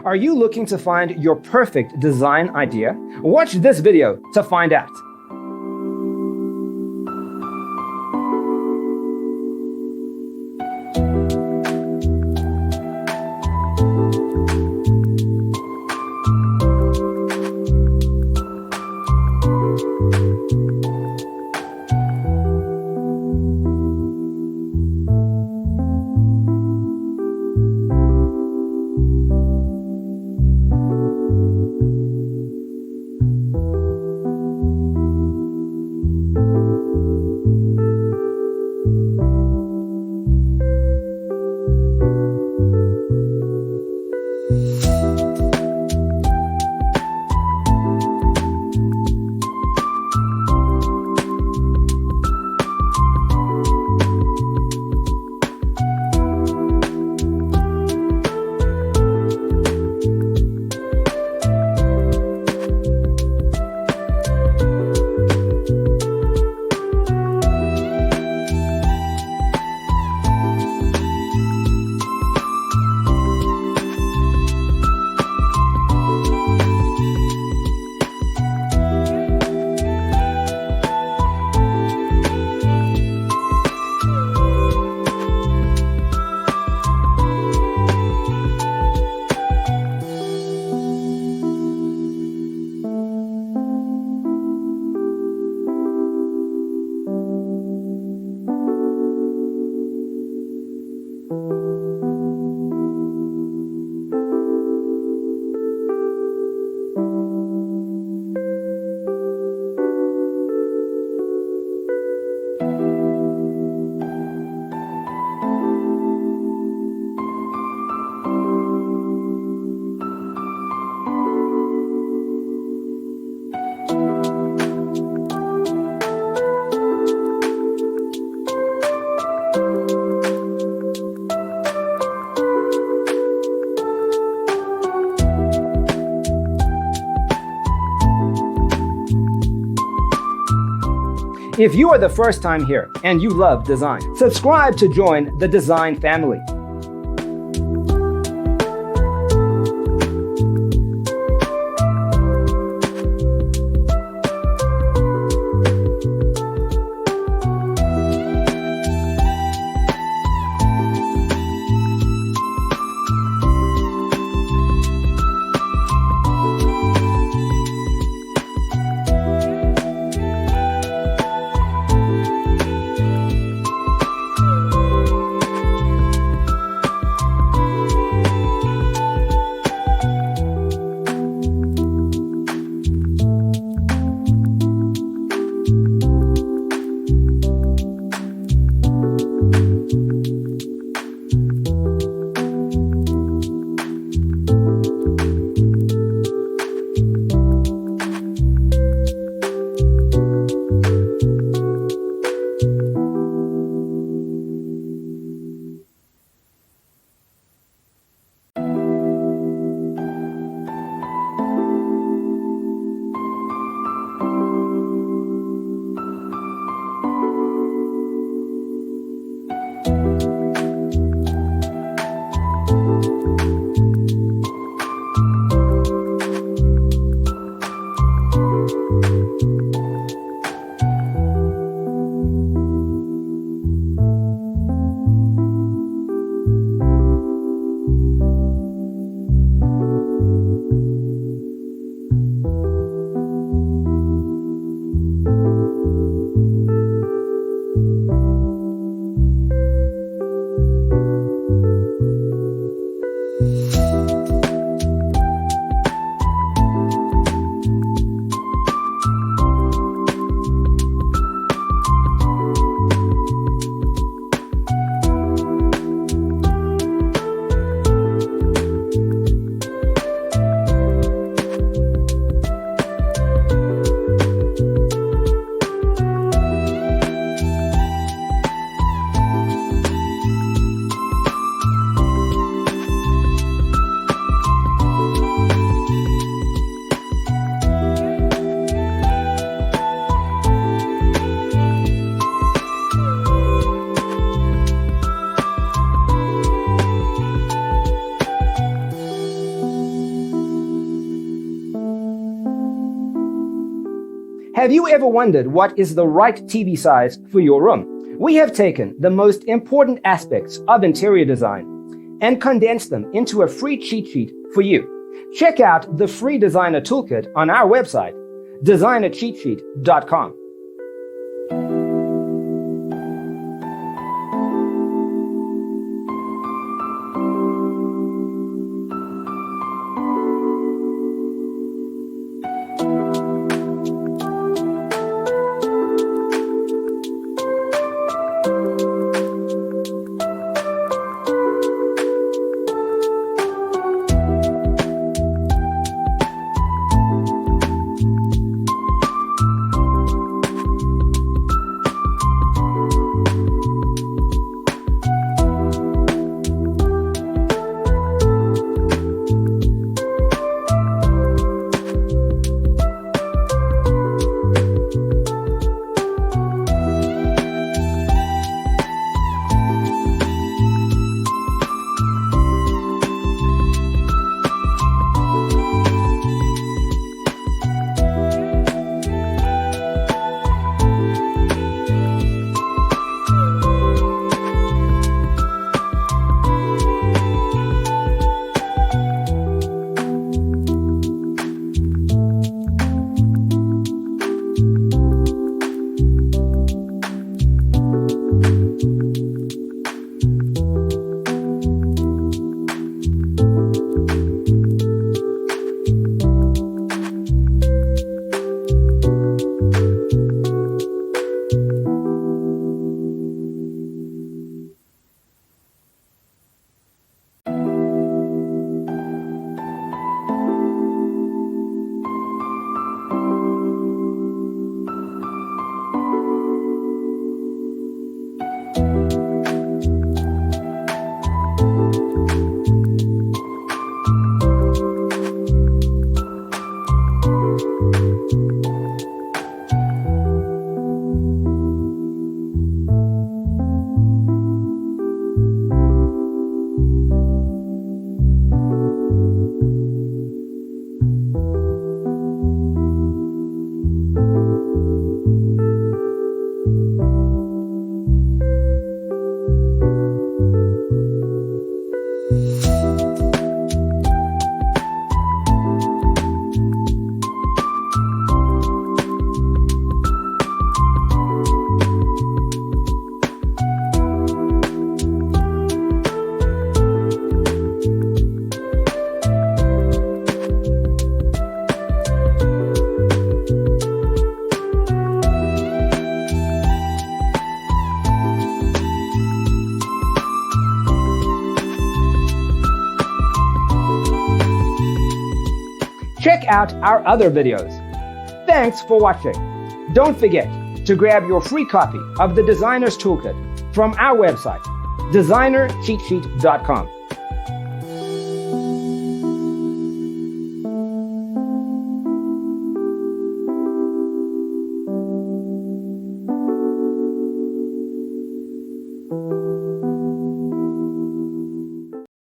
Are you looking to find your perfect design idea? Watch this video to find out. If you are the first time here and you love design, subscribe to join the design family. Have you ever wondered what is the right TV size for your room? We have taken the most important aspects of interior design and condensed them into a free cheat sheet for you. Check out the free designer toolkit on our website, designercheatsheet.com. Check out our other videos. Thanks for watching. Don't forget to grab your free copy of the Designer's Toolkit from our website, designercheatsheet.com.